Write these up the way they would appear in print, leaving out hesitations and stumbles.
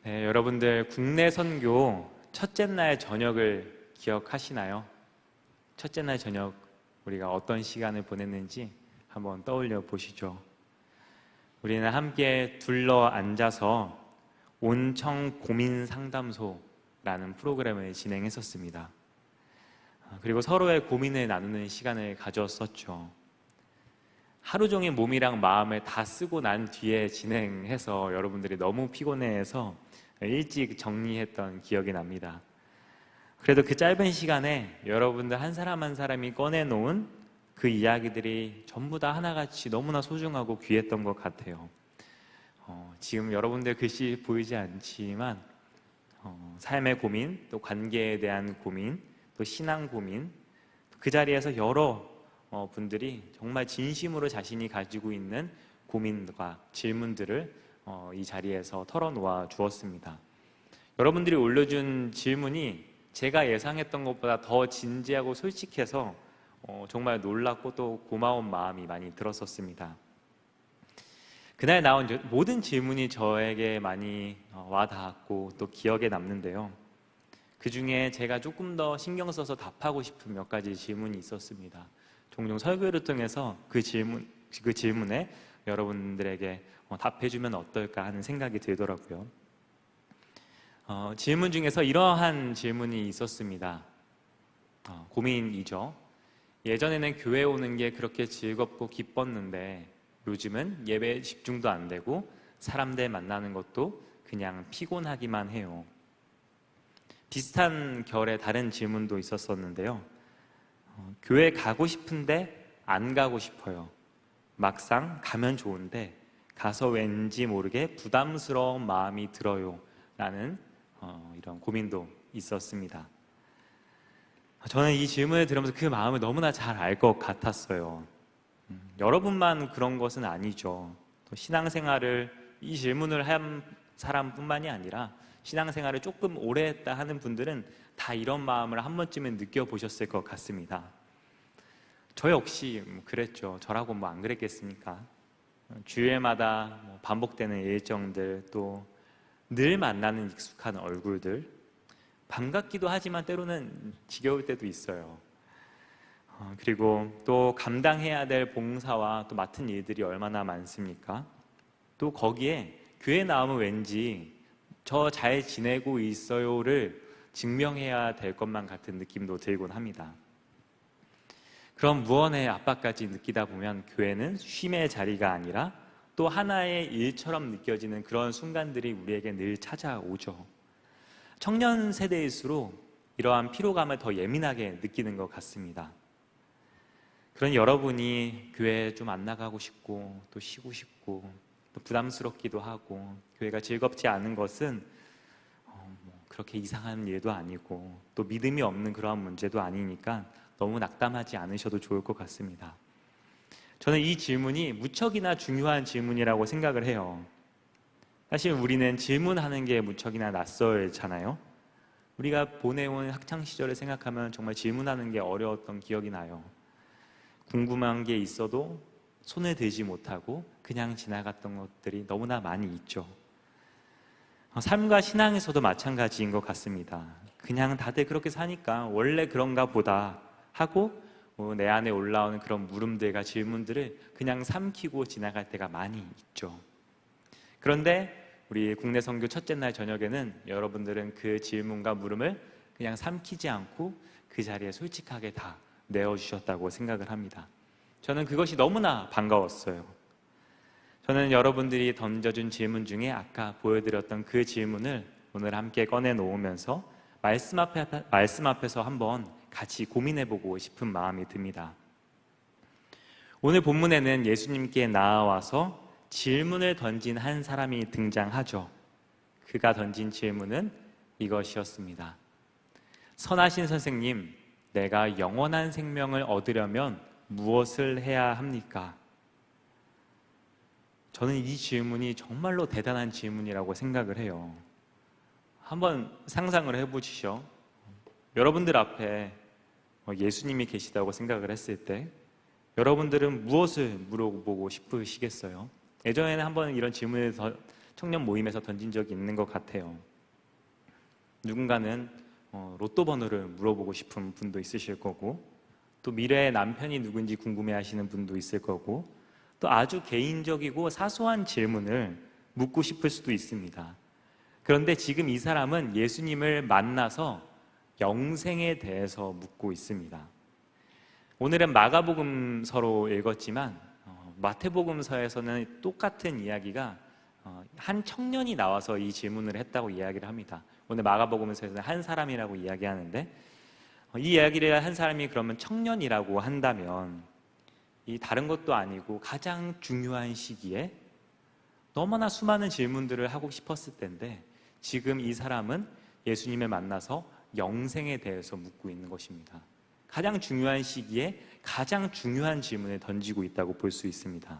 네, 여러분들 국내 선교 첫째 날 저녁을 기억하시나요? 첫째 날 저녁 우리가 어떤 시간을 보냈는지 한번 떠올려 보시죠. 우리는 함께 둘러 앉아서 온청 고민 상담소라는 프로그램을 진행했었습니다. 그리고 서로의 고민을 나누는 시간을 가졌었죠. 하루 종일 몸이랑 마음을 다 쓰고 난 뒤에 진행해서 여러분들이 너무 피곤해해서 일찍 정리했던 기억이 납니다. 그래도 그 짧은 시간에 여러분들 한 사람 한 사람이 꺼내놓은 그 이야기들이 전부 다 하나같이 너무나 소중하고 귀했던 것 같아요. 지금 여러분들 글씨 보이지 않지만 삶의 고민, 또 관계에 대한 고민, 또 신앙 고민, 그 자리에서 여러 분들이 정말 진심으로 자신이 가지고 있는 고민과 질문들을 이 자리에서 털어놓아 주었습니다. 여러분들이 올려준 질문이 제가 예상했던 것보다 더 진지하고 솔직해서 정말 놀랍고 또 고마운 마음이 많이 들었었습니다. 그날 나온 모든 질문이 저에게 많이 와닿았고 또 기억에 남는데요. 그 중에 제가 조금 더 신경 써서 답하고 싶은 몇 가지 질문이 있었습니다. 종종 설교를 통해서 그 질문에 여러분들에게 답해주면 어떨까 하는 생각이 들더라고요. 질문 중에서 이러한 질문이 있었습니다. 고민이죠. 예전에는 교회 오는 게 그렇게 즐겁고 기뻤는데 요즘은 예배에 집중도 안 되고 사람들 만나는 것도 그냥 피곤하기만 해요. 비슷한 결의 다른 질문도 있었었는데요. 교회 가고 싶은데 안 가고 싶어요. 막상 가면 좋은데 가서 왠지 모르게 부담스러운 마음이 들어요 라는 이런 고민도 있었습니다. 저는 이 질문을 들으면서 그 마음을 너무나 잘 알 것 같았어요. 여러분만 그런 것은 아니죠. 또 신앙생활을 이 질문을 한 사람뿐만이 아니라 신앙생활을 조금 오래 했다 하는 분들은 다 이런 마음을 한 번쯤은 느껴보셨을 것 같습니다. 저 역시 그랬죠. 저라고 뭐 안 그랬겠습니까? 주일마다 반복되는 일정들, 또 늘 만나는 익숙한 얼굴들, 반갑기도 하지만 때로는 지겨울 때도 있어요. 그리고 또 감당해야 될 봉사와 또 맡은 일들이 얼마나 많습니까? 또 거기에 교회 나오면 왠지 저 잘 지내고 있어요를 증명해야 될 것만 같은 느낌도 들곤 합니다. 그런 무언의 압박까지 느끼다 보면 교회는 쉼의 자리가 아니라 또 하나의 일처럼 느껴지는 그런 순간들이 우리에게 늘 찾아오죠. 청년 세대일수록 이러한 피로감을 더 예민하게 느끼는 것 같습니다. 그런 여러분이 교회에 좀 안 나가고 싶고 또 쉬고 싶고 또 부담스럽기도 하고 교회가 즐겁지 않은 것은 그렇게 이상한 일도 아니고 또 믿음이 없는 그러한 문제도 아니니까 너무 낙담하지 않으셔도 좋을 것 같습니다. 저는 이 질문이 무척이나 중요한 질문이라고 생각을 해요. 사실 우리는 질문하는 게 무척이나 낯설잖아요. 우리가 보내온 학창시절을 생각하면 정말 질문하는 게 어려웠던 기억이 나요. 궁금한 게 있어도 손을 들지 못하고 그냥 지나갔던 것들이 너무나 많이 있죠. 삶과 신앙에서도 마찬가지인 것 같습니다. 그냥 다들 그렇게 사니까 원래 그런가 보다 하고 내 안에 올라오는 그런 물음들과 질문들을 그냥 삼키고 지나갈 때가 많이 있죠. 그런데 우리 국내 선교 첫째 날 저녁에는 여러분들은 그 질문과 물음을 그냥 삼키지 않고 그 자리에 솔직하게 다 내어주셨다고 생각을 합니다. 저는 그것이 너무나 반가웠어요. 저는 여러분들이 던져준 질문 중에 아까 보여드렸던 그 질문을 오늘 함께 꺼내놓으면서 말씀 앞에서 한번 같이 고민해보고 싶은 마음이 듭니다. 오늘 본문에는 예수님께 나아와서 질문을 던진 한 사람이 등장하죠. 그가 던진 질문은 이것이었습니다. 선하신 선생님, 내가 영원한 생명을 얻으려면 무엇을 해야 합니까? 저는 이 질문이 정말로 대단한 질문이라고 생각을 해요. 한번 상상을 해보시죠. 여러분들 앞에 예수님이 계시다고 생각을 했을 때 여러분들은 무엇을 물어보고 싶으시겠어요? 예전에는 한번 이런 질문을 청년 모임에서 던진 적이 있는 것 같아요. 누군가는 로또 번호를 물어보고 싶은 분도 있으실 거고, 또 미래의 남편이 누군지 궁금해하시는 분도 있을 거고, 또 아주 개인적이고 사소한 질문을 묻고 싶을 수도 있습니다. 그런데 지금 이 사람은 예수님을 만나서 영생에 대해서 묻고 있습니다. 오늘은 마가복음서로 읽었지만 마태복음서에서는 똑같은 이야기가 한 청년이 나와서 이 질문을 했다고 이야기를 합니다. 오늘 마가복음서에서는 한 사람이라고 이야기하는데, 이 이야기를 한 사람이 그러면 청년이라고 한다면 이 다른 것도 아니고 가장 중요한 시기에 너무나 수많은 질문들을 하고 싶었을 텐데, 지금 이 사람은 예수님을 만나서 영생에 대해서 묻고 있는 것입니다. 가장 중요한 시기에 가장 중요한 질문을 던지고 있다고 볼 수 있습니다.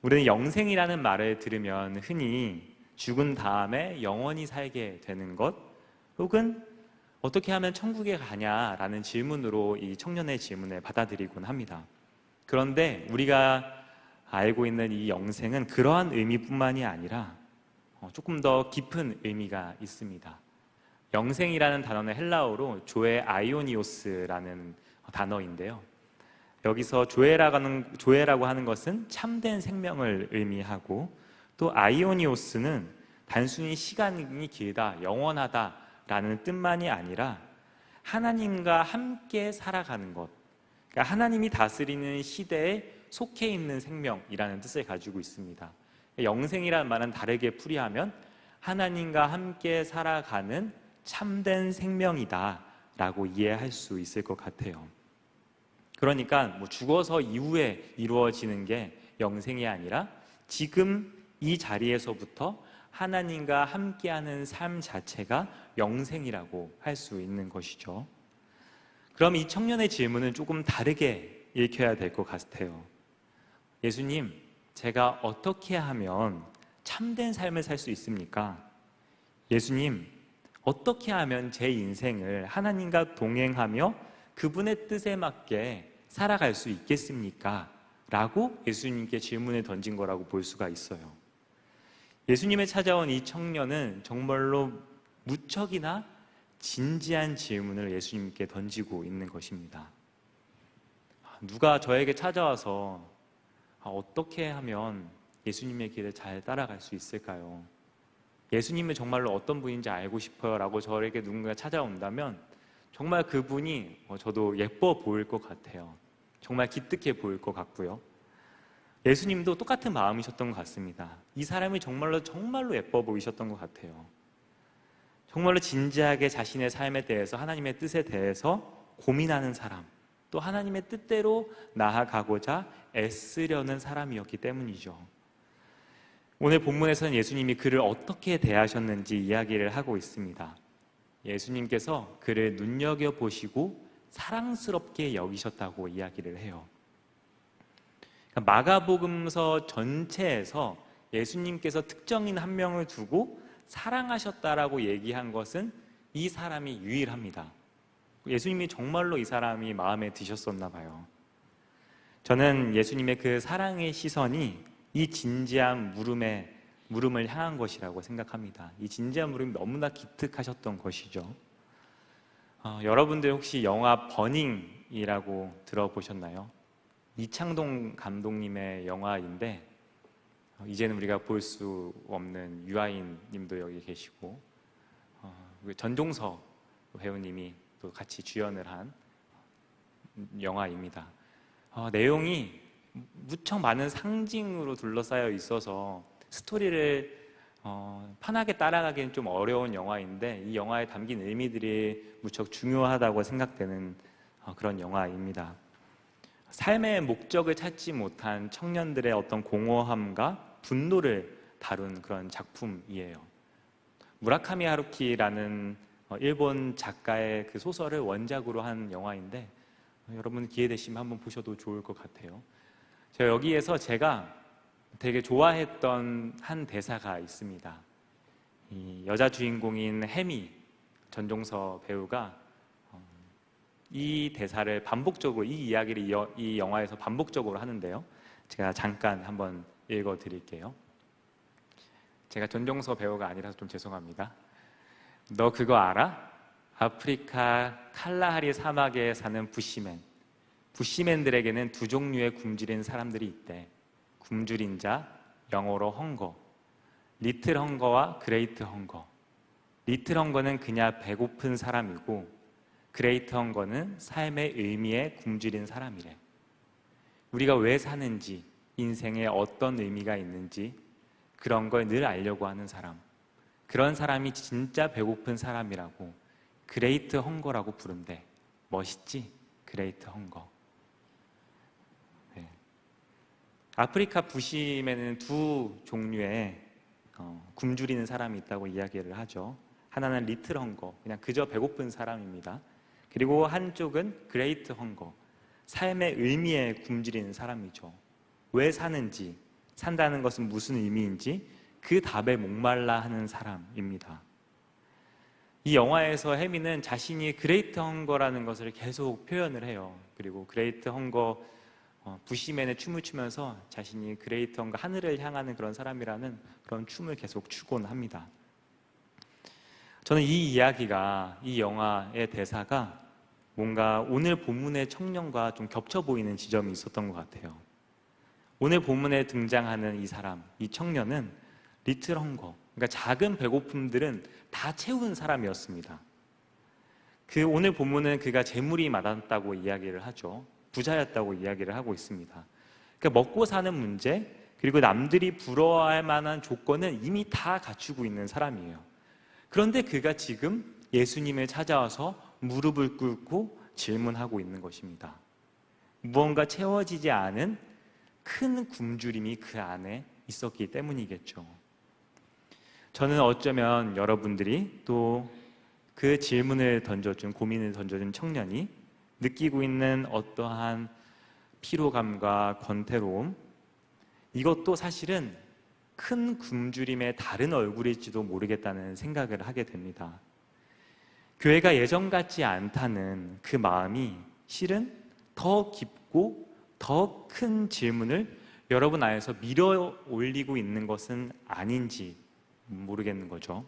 우리는 영생이라는 말을 들으면 흔히 죽은 다음에 영원히 살게 되는 것, 혹은 어떻게 하면 천국에 가냐라는 질문으로 이 청년의 질문을 받아들이곤 합니다. 그런데 우리가 알고 있는 이 영생은 그러한 의미뿐만이 아니라 조금 더 깊은 의미가 있습니다. 영생이라는 단어는 헬라어로 조에 아이오니오스라는 단어인데요. 여기서 조에라고 하는 것은 참된 생명을 의미하고, 또 아이오니오스는 단순히 시간이 길다, 영원하다라는 뜻만이 아니라 하나님과 함께 살아가는 것, 그러니까 하나님이 다스리는 시대에 속해 있는 생명이라는 뜻을 가지고 있습니다. 영생이라는 말은 다르게 풀이하면 하나님과 함께 살아가는 참된 생명이다 라고 이해할 수 있을 것 같아요. 그러니까 죽어서 이후에 이루어지는 게 영생이 아니라 지금 이 자리에서부터 하나님과 함께하는 삶 자체가 영생이라고 할 수 있는 것이죠. 그럼 이 청년의 질문은 조금 다르게 읽혀야 될 것 같아요. 예수님, 제가 어떻게 하면 참된 삶을 살 수 있습니까? 예수님, 어떻게 하면 제 인생을 하나님과 동행하며 그분의 뜻에 맞게 살아갈 수 있겠습니까? 라고 예수님께 질문을 던진 거라고 볼 수가 있어요. 예수님을 찾아온 이 청년은 정말로 무척이나 진지한 질문을 예수님께 던지고 있는 것입니다. 누가 저에게 찾아와서 어떻게 하면 예수님의 길을 잘 따라갈 수 있을까요? 예수님은 정말로 어떤 분인지 알고 싶어요 라고 저에게 누군가 찾아온다면 정말 그분이 저도 예뻐 보일 것 같아요. 정말 기특해 보일 것 같고요. 예수님도 똑같은 마음이셨던 것 같습니다. 이 사람이 정말로 예뻐 보이셨던 것 같아요. 정말로 진지하게 자신의 삶에 대해서, 하나님의 뜻에 대해서 고민하는 사람, 또 하나님의 뜻대로 나아가고자 애쓰려는 사람이었기 때문이죠. 오늘 본문에서는 예수님이 그를 어떻게 대하셨는지 이야기를 하고 있습니다. 예수님께서 그를 눈여겨보시고 사랑스럽게 여기셨다고 이야기를 해요. 마가복음서 전체에서 예수님께서 특정인 한 명을 두고 사랑하셨다라고 얘기한 것은 이 사람이 유일합니다. 예수님이 정말로 이 사람이 마음에 드셨었나 봐요. 저는 예수님의 그 사랑의 시선이 이 진지한 물음을 향한 것이라고 생각합니다. 이 진지한 물음이 너무나 기특하셨던 것이죠. 여러분들 혹시 영화 버닝이라고 들어보셨나요? 이창동 감독님의 영화인데 이제는 우리가 볼 수 없는 유아인 님도 여기 계시고 전종서 배우님이 또 같이 주연을 한 영화입니다. 내용이 무척 많은 상징으로 둘러싸여 있어서 스토리를 편하게 따라가기는 좀 어려운 영화인데 이 영화에 담긴 의미들이 무척 중요하다고 생각되는 그런 영화입니다. 삶의 목적을 찾지 못한 청년들의 어떤 공허함과 분노를 다룬 그런 작품이에요. 무라카미 하루키라는 일본 작가의 그 소설을 원작으로 한 영화인데 여러분 기회 되시면 한번 보셔도 좋을 것 같아요. 여기에서 제가 되게 좋아했던 한 대사가 있습니다. 이 여자 주인공인 해미 전종서 배우가 이 대사를 반복적으로, 이 이야기를 이 영화에서 반복적으로 하는데요. 제가 잠깐 한번 읽어 드릴게요. 제가 전종서 배우가 아니라서 좀 죄송합니다. 너 그거 알아? 아프리카 칼라하리 사막에 사는 부시맨들에게는 두 종류의 굶주린 사람들이 있대. 굶주린 자, 영어로 헝거, 리틀 헝거와 그레이트 헝거. 리틀 헝거는 그냥 배고픈 사람이고, 그레이트 헝거는 삶의 의미에 굶주린 사람이래. 우리가 왜 사는지, 인생에 어떤 의미가 있는지 그런 걸 늘 알려고 하는 사람, 그런 사람이 진짜 배고픈 사람이라고 그레이트 헝거라고 부른대. 멋있지? 그레이트 헝거. 네. 아프리카 부심에는 두 종류의 굶주리는 사람이 있다고 이야기를 하죠. 하나는 리틀 헝거, 그냥 그저 배고픈 사람입니다. 그리고 한쪽은 그레이트 헝거, 삶의 의미에 굶주리는 사람이죠. 왜 사는지, 산다는 것은 무슨 의미인지 그 답에 목말라 하는 사람입니다. 이 영화에서 해미는 자신이 그레이트 헝거라는 것을 계속 표현을 해요. 그리고 그레이트 헝거 부시맨의 춤을 추면서 자신이 그레이트 헝거, 하늘을 향하는 그런 사람이라는 그런 춤을 계속 추곤 합니다. 저는 이 이야기가, 이 영화의 대사가 뭔가 오늘 본문의 청년과 좀 겹쳐 보이는 지점이 있었던 것 같아요. 오늘 본문에 등장하는 이 사람, 이 청년은 리틀 헝거, 그러니까 작은 배고픔들은 다 채운 사람이었습니다. 그 오늘 본문은 그가 재물이 많았다고 이야기를 하죠. 부자였다고 이야기를 하고 있습니다. 그러니까 먹고 사는 문제, 그리고 남들이 부러워할 만한 조건은 이미 다 갖추고 있는 사람이에요. 그런데 그가 지금 예수님을 찾아와서 무릎을 꿇고 질문하고 있는 것입니다. 무언가 채워지지 않은 큰 굶주림이 그 안에 있었기 때문이겠죠. 저는 어쩌면 여러분들이 또 그 질문을 던져준, 고민을 던져준 청년이 느끼고 있는 어떠한 피로감과 권태로움, 이것도 사실은 큰 굶주림의 다른 얼굴일지도 모르겠다는 생각을 하게 됩니다. 교회가 예전 같지 않다는 그 마음이 실은 더 깊고 더 큰 질문을 여러분 안에서 밀어 올리고 있는 것은 아닌지 모르겠는 거죠.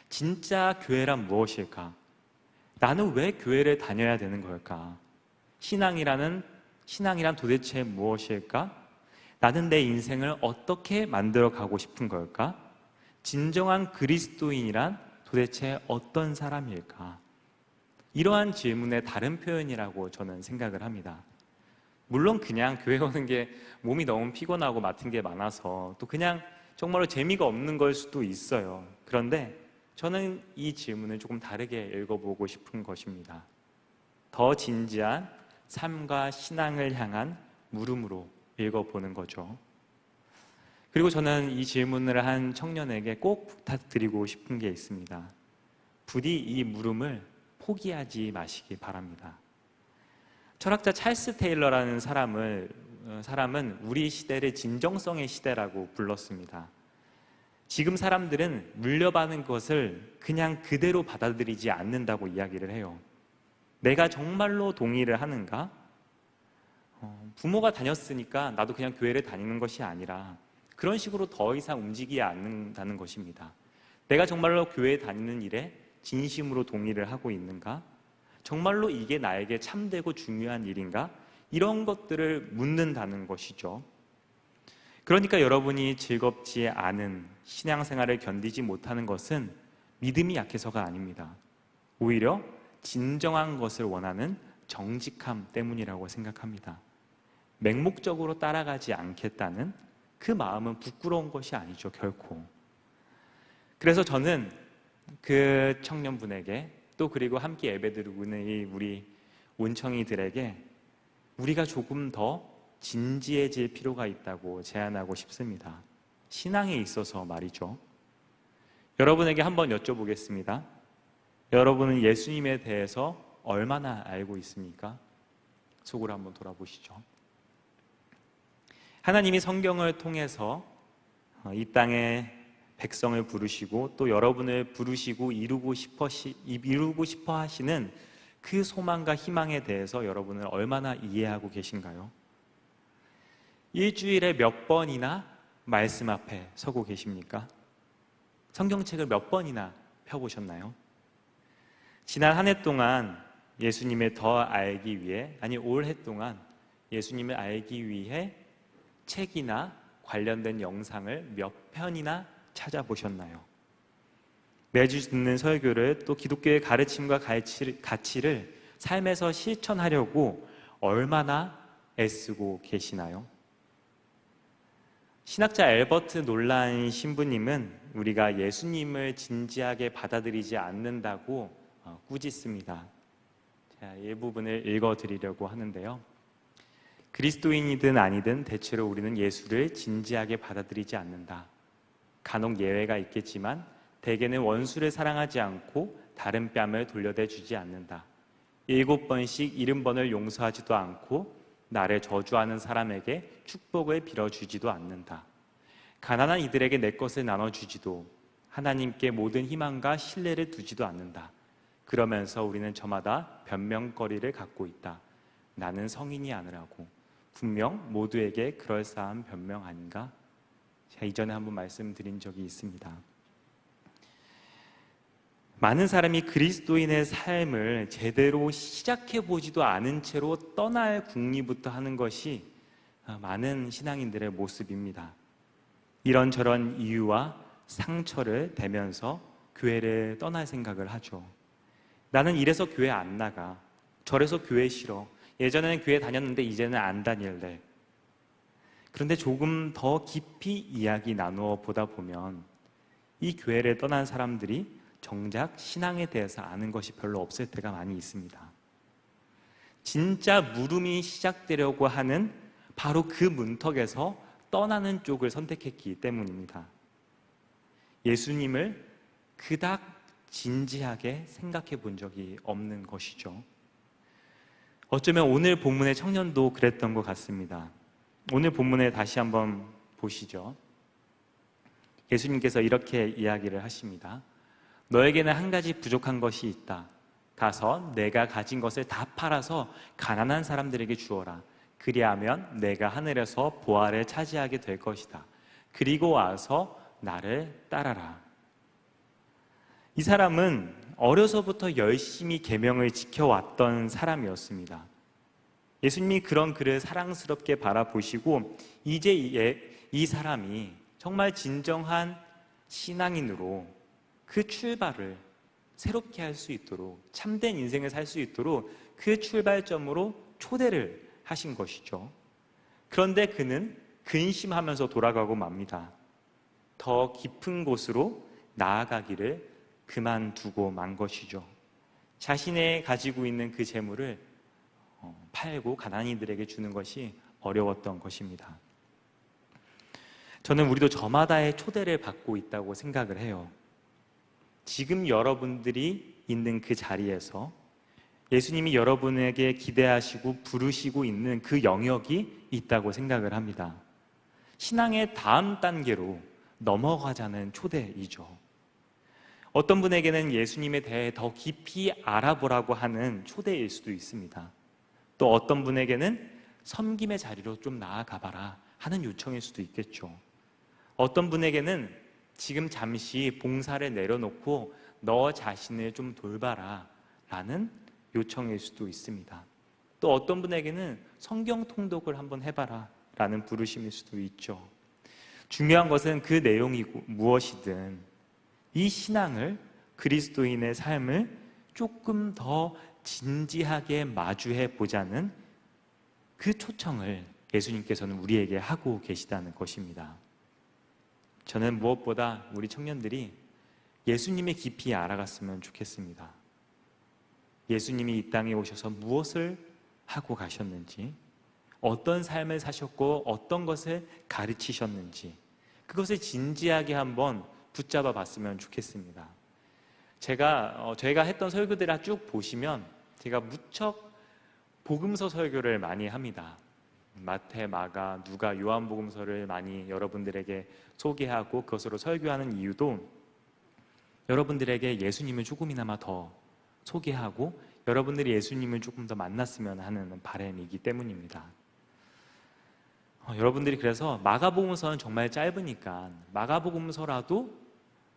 진짜 교회란 무엇일까? 나는 왜 교회를 다녀야 되는 걸까? 신앙이란 도대체 무엇일까? 나는 내 인생을 어떻게 만들어 가고 싶은 걸까? 진정한 그리스도인이란 도대체 어떤 사람일까? 이러한 질문의 다른 표현이라고 저는 생각을 합니다. 물론 그냥 교회 오는 게 몸이 너무 피곤하고 맡은 게 많아서 또 그냥 정말로 재미가 없는 걸 수도 있어요. 그런데 저는 이 질문을 조금 다르게 읽어보고 싶은 것입니다. 더 진지한 삶과 신앙을 향한 물음으로 읽어보는 거죠. 그리고 저는 이 질문을 한 청년에게 꼭 부탁드리고 싶은 게 있습니다. 부디 이 물음을 포기하지 마시기 바랍니다. 철학자 찰스 테일러라는 사람은 우리 시대를 진정성의 시대라고 불렀습니다. 지금 사람들은 물려받은 것을 그냥 그대로 받아들이지 않는다고 이야기를 해요. 내가 정말로 동의를 하는가? 부모가 다녔으니까 나도 그냥 교회를 다니는 것이 아니라 그런 식으로 더 이상 움직이지 않는다는 것입니다. 내가 정말로 교회에 다니는 일에 진심으로 동의를 하고 있는가? 정말로 이게 나에게 참되고 중요한 일인가? 이런 것들을 묻는다는 것이죠. 그러니까 여러분이 즐겁지 않은 신앙생활을 견디지 못하는 것은 믿음이 약해서가 아닙니다. 오히려 진정한 것을 원하는 정직함 때문이라고 생각합니다. 맹목적으로 따라가지 않겠다는 그 마음은 부끄러운 것이 아니죠, 결코. 그래서 저는 그 청년분에게 또 그리고 함께 예배드리고 있는 이 우리 온청이들에게 우리가 조금 더 진지해질 필요가 있다고 제안하고 싶습니다. 신앙에 있어서 말이죠. 여러분에게 한번 여쭤보겠습니다. 여러분은 예수님에 대해서 얼마나 알고 있습니까? 속으로 한번 돌아보시죠. 하나님이 성경을 통해서 이 땅에 백성을 부르시고 또 여러분을 부르시고 이루고 싶어 하시는 그 소망과 희망에 대해서 여러분은 얼마나 이해하고 계신가요? 일주일에 몇 번이나 말씀 앞에 서고 계십니까? 성경책을 몇 번이나 펴보셨나요? 지난 한 해 동안 예수님을 더 알기 위해, 아니 올해 동안 예수님을 알기 위해 책이나 관련된 영상을 몇 편이나 찾아보셨나요? 매주 듣는 설교를, 또 기독교의 가르침과 가치를 삶에서 실천하려고 얼마나 애쓰고 계시나요? 신학자 엘버트 놀란 신부님은 우리가 예수님을 진지하게 받아들이지 않는다고 꾸짖습니다. 자, 이 부분을 읽어드리려고 하는데요. 그리스도인이든 아니든 대체로 우리는 예수를 진지하게 받아들이지 않는다. 간혹 예외가 있겠지만 대개는 원수를 사랑하지 않고 다른 뺨을 돌려대 주지 않는다. 7번씩 70번을 용서하지도 않고 나를 저주하는 사람에게 축복을 빌어주지도 않는다. 가난한 이들에게 내 것을 나눠주지도, 하나님께 모든 희망과 신뢰를 두지도 않는다. 그러면서 우리는 저마다 변명거리를 갖고 있다. 나는 성인이 아니라고. 분명 모두에게 그럴싸한 변명 아닌가? 제가 이전에 한번 말씀드린 적이 있습니다. 많은 사람이 그리스도인의 삶을 제대로 시작해보지도 않은 채로 떠날 궁리부터 하는 것이 많은 신앙인들의 모습입니다. 이런저런 이유와 상처를 대면서 교회를 떠날 생각을 하죠. 나는 이래서 교회 안 나가. 저래서 교회 싫어. 예전에는 교회 다녔는데 이제는 안 다닐래. 그런데 조금 더 깊이 이야기 나누어 보다 보면 이 교회를 떠난 사람들이 정작 신앙에 대해서 아는 것이 별로 없을 때가 많이 있습니다. 진짜 물음이 시작되려고 하는 바로 그 문턱에서 떠나는 쪽을 선택했기 때문입니다. 예수님을 그닥 진지하게 생각해 본 적이 없는 것이죠. 어쩌면 오늘 본문의 청년도 그랬던 것 같습니다. 오늘 본문에 다시 한번 보시죠. 예수님께서 이렇게 이야기를 하십니다. 너에게는 한 가지 부족한 것이 있다. 가서 내가 가진 것을 다 팔아서 가난한 사람들에게 주어라. 그리하면 내가 하늘에서 보화를 차지하게 될 것이다. 그리고 와서 나를 따라라. 이 사람은 어려서부터 열심히 계명을 지켜왔던 사람이었습니다. 예수님이 그런 그를 사랑스럽게 바라보시고 이제 이 사람이 정말 진정한 신앙인으로 그 출발을 새롭게 할 수 있도록, 참된 인생을 살 수 있도록 그 출발점으로 초대를 하신 것이죠. 그런데 그는 근심하면서 돌아가고 맙니다. 더 깊은 곳으로 나아가기를 그만두고 만 것이죠. 자신의 가지고 있는 그 재물을 팔고 가난이들에게 주는 것이 어려웠던 것입니다. 저는 우리도 저마다의 초대를 받고 있다고 생각을 해요. 지금 여러분들이 있는 그 자리에서 예수님이 여러분에게 기대하시고 부르시고 있는 그 영역이 있다고 생각을 합니다. 신앙의 다음 단계로 넘어가자는 초대이죠. 어떤 분에게는 예수님에 대해 더 깊이 알아보라고 하는 초대일 수도 있습니다. 또 어떤 분에게는 섬김의 자리로 좀 나아가봐라 하는 요청일 수도 있겠죠. 어떤 분에게는 지금 잠시 봉사를 내려놓고 너 자신을 좀 돌봐라 라는 요청일 수도 있습니다. 또 어떤 분에게는 성경 통독을 한번 해봐라 라는 부르심일 수도 있죠. 중요한 것은 그 내용이 무엇이든 이 신앙을, 그리스도인의 삶을 조금 더 진지하게 마주해 보자는 그 초청을 예수님께서는 우리에게 하고 계시다는 것입니다. 저는 무엇보다 우리 청년들이 예수님의 깊이 알아갔으면 좋겠습니다. 예수님이 이 땅에 오셔서 무엇을 하고 가셨는지, 어떤 삶을 사셨고 어떤 것을 가르치셨는지 그것을 진지하게 한번 붙잡아 봤으면 좋겠습니다. 저희가 했던 설교들을 쭉 보시면 제가 무척 복음서 설교를 많이 합니다. 마태, 마가, 누가, 요한복음서를 많이 여러분들에게 소개하고 그것으로 설교하는 이유도 여러분들에게 예수님을 조금이나마 더 소개하고 여러분들이 예수님을 조금 더 만났으면 하는 바람이기 때문입니다. 여러분들이 그래서 마가복음서는 정말 짧으니까 마가복음서라도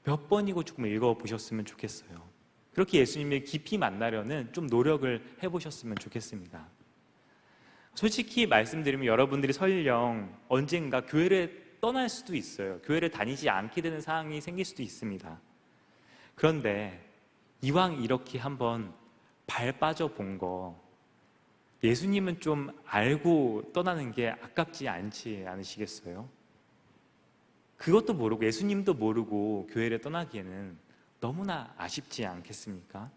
몇 번이고 조금 읽어보셨으면 좋겠어요. 그렇게 예수님을 깊이 만나려는 좀 노력을 해보셨으면 좋겠습니다. 솔직히 말씀드리면 여러분들이 설령 언젠가 교회를 떠날 수도 있어요. 교회를 다니지 않게 되는 상황이 생길 수도 있습니다. 그런데 이왕 이렇게 한번 발 빠져 본 거, 예수님은 좀 알고 떠나는 게 아깝지 않지 않으시겠어요? 그것도 모르고 예수님도 모르고 교회를 떠나기에는 너무나 아쉽지 않겠습니까?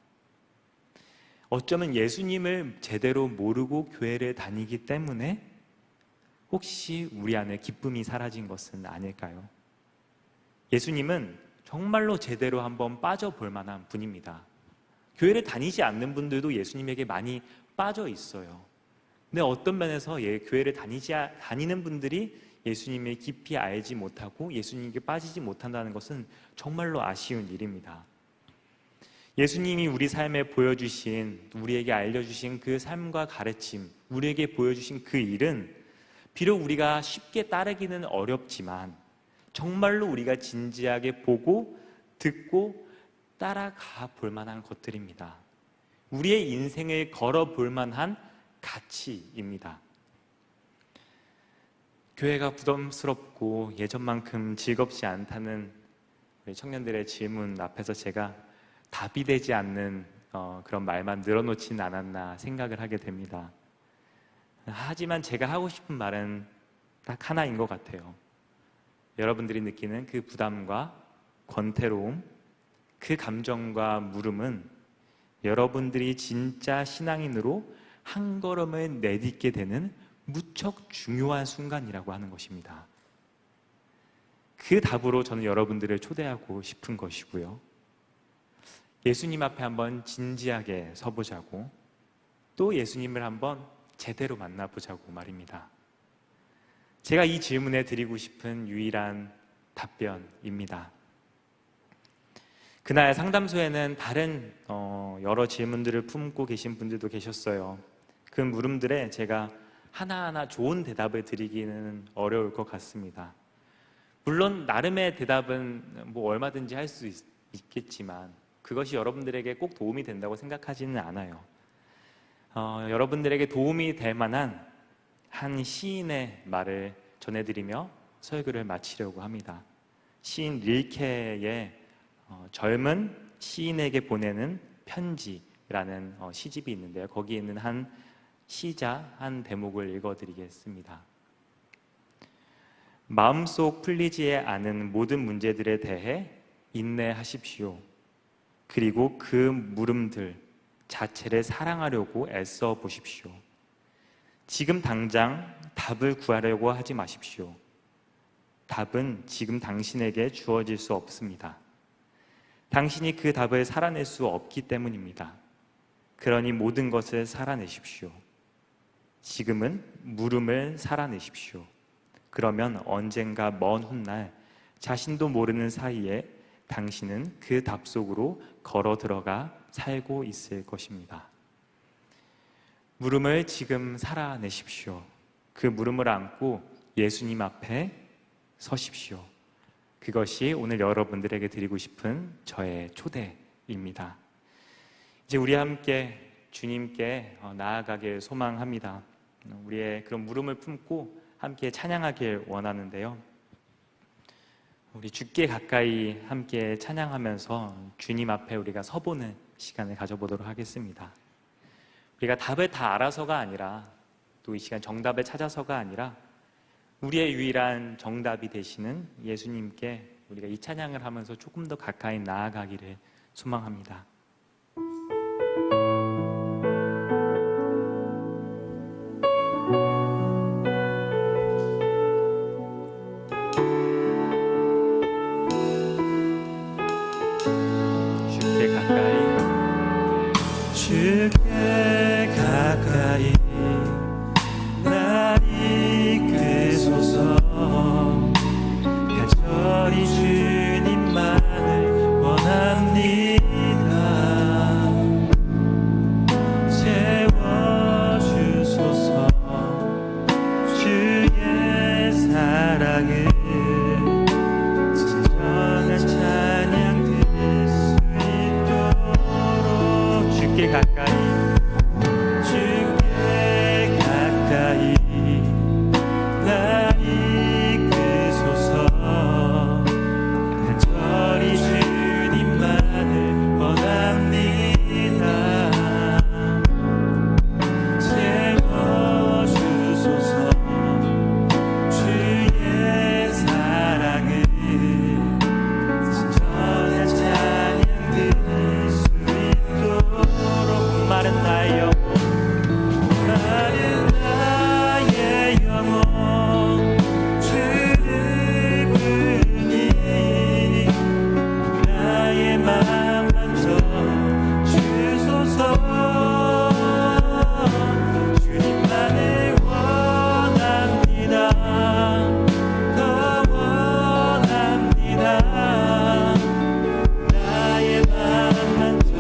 어쩌면 예수님을 제대로 모르고 교회를 다니기 때문에 혹시 우리 안에 기쁨이 사라진 것은 아닐까요? 예수님은 정말로 제대로 한번 빠져볼 만한 분입니다. 교회를 다니지 않는 분들도 예수님에게 많이 빠져 있어요. 근데 어떤 면에서 교회를 다니는 분들이 예수님을 깊이 알지 못하고 예수님께 빠지지 못한다는 것은 정말로 아쉬운 일입니다. 예수님이 우리 삶에 보여주신, 우리에게 알려주신 그 삶과 가르침, 우리에게 보여주신 그 일은 비록 우리가 쉽게 따르기는 어렵지만 정말로 우리가 진지하게 보고 듣고 따라가 볼 만한 것들입니다. 우리의 인생을 걸어볼 만한 가치입니다. 교회가 부담스럽고 예전만큼 즐겁지 않다는 우리 청년들의 질문 앞에서 제가 답이 되지 않는 그런 말만 늘어놓지는 않았나 생각을 하게 됩니다. 하지만 제가 하고 싶은 말은 딱 하나인 것 같아요. 여러분들이 느끼는 그 부담과 권태로움, 그 감정과 물음은 여러분들이 진짜 신앙인으로 한 걸음을 내딛게 되는 무척 중요한 순간이라고 하는 것입니다. 그 답으로 저는 여러분들을 초대하고 싶은 것이고요. 예수님 앞에 한번 진지하게 서보자고, 또 예수님을 한번 제대로 만나보자고 말입니다. 제가 이 질문에 드리고 싶은 유일한 답변입니다. 그날 상담소에는 다른 여러 질문들을 품고 계신 분들도 계셨어요. 그 물음들에 제가 하나하나 좋은 대답을 드리기는 어려울 것 같습니다. 물론 나름의 대답은 얼마든지 할 수 있겠지만 그것이 여러분들에게 꼭 도움이 된다고 생각하지는 않아요. 여러분들에게 도움이 될 만한 한 시인의 말을 전해드리며 설교를 마치려고 합니다. 시인 릴케의 젊은 시인에게 보내는 편지라는 시집이 있는데요. 거기에 있는 한 시자 한 대목을 읽어드리겠습니다. 마음속 풀리지 않은 모든 문제들에 대해 인내하십시오. 그리고 그 물음들 자체를 사랑하려고 애써 보십시오. 지금 당장 답을 구하려고 하지 마십시오. 답은 지금 당신에게 주어질 수 없습니다. 당신이 그 답을 살아낼 수 없기 때문입니다. 그러니 모든 것을 살아내십시오. 지금은 물음을 살아내십시오. 그러면 언젠가 먼 훗날 자신도 모르는 사이에 당신은 그 답 속으로 걸어 들어가 살고 있을 것입니다. 물음을 지금 살아내십시오. 그 물음을 안고 예수님 앞에 서십시오. 그것이 오늘 여러분들에게 드리고 싶은 저의 초대입니다. 이제 우리 함께 주님께 나아가길 소망합니다. 우리의 그런 물음을 품고 함께 찬양하길 원하는데요. 우리 주께 가까이 함께 찬양하면서 주님 앞에 우리가 서보는 시간을 가져보도록 하겠습니다. 우리가 답을 다 알아서가 아니라, 또 이 시간 정답을 찾아서가 아니라 우리의 유일한 정답이 되시는 예수님께 우리가 이 찬양을 하면서 조금 더 가까이 나아가기를 소망합니다. 주께 가까이 날 이끄소서. 간절히 주님만을 원합니다. 채워주소서. 주의 가까이 주께 가까이 날 이끄소서. 간절히 주님만을 원합니다. 채워주소서. 주의 사랑을 진정한 찬양 드릴 수 있도록 마른 나의 영혼 마른 나의 영혼 주를 부르니 나의 맘 만져 주소서. 주님만을 원합니다. 더 원합니다. 나의 맘 만져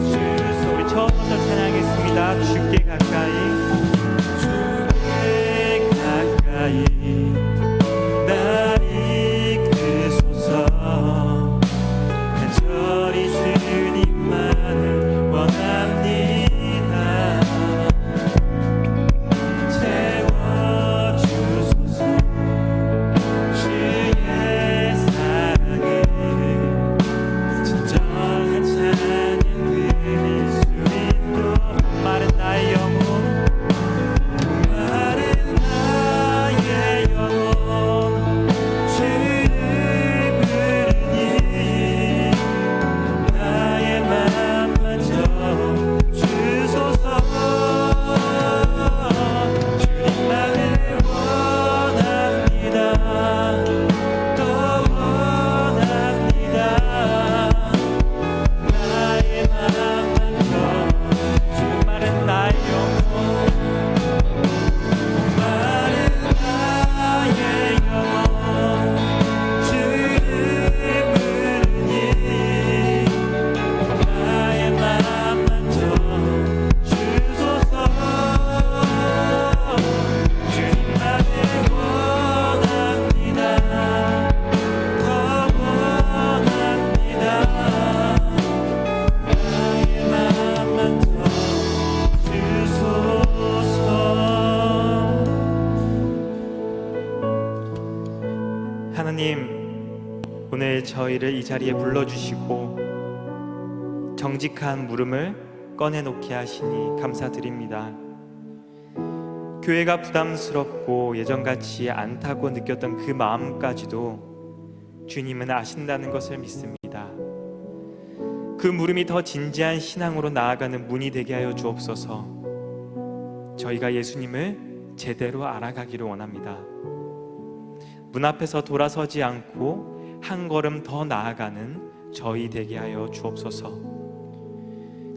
주소서. 우리 처음부터 찬양하겠습니다. 주께 가까이 주께 가까이 날 이끄소서. 간절히 주님만을 원합니다. 채워주소서. 주의 사랑을 진정한 찬양 드릴 수 있도록 마른 나의 영혼 마른 나의 영혼 주를 부르니 나의 맘 만져 주소서. 주님만을 원합니다. 더 원합니다. 나의 맘 만져 마른 나의 영혼 마른 나의 영혼 주를 부르니 나의 맘 만져 주소서. 주님만을 원합니다. 더 원합니다. 나의 맘 만져 주소서. 하나님, 오늘 저희를 이 자리에 불러주시고 정직한 물음을 꺼내놓게 하시니 감사드립니다. 교회가 부담스럽고 예전같이 않다고 느꼈던 그 마음까지도 주님은 아신다는 것을 믿습니다. 그 물음이 더 진지한 신앙으로 나아가는 문이 되게 하여 주옵소서. 저희가 예수님을 제대로 알아가기를 원합니다. 문 앞에서 돌아서지 않고 한 걸음 더 나아가는 저희 되게 하여 주옵소서.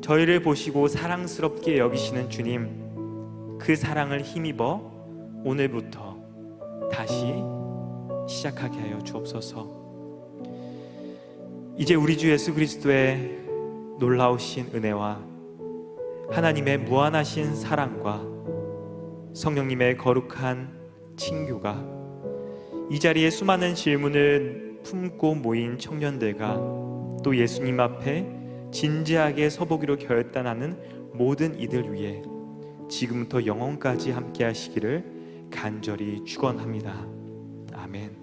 저희를 보시고 사랑스럽게 여기시는 주님, 그 사랑을 힘입어 오늘부터 다시 시작하게 하여 주옵소서. 이제 우리 주 예수 그리스도의 놀라우신 은혜와 하나님의 무한하신 사랑과 성령님의 거룩한 친교가 이 자리에 수많은 질문을 품고 모인 청년들과 또 예수님 앞에 진지하게 서보기로 결단하는 모든 이들 위해 지금부터 영원까지 함께 하시기를 간절히 축원합니다. 아멘.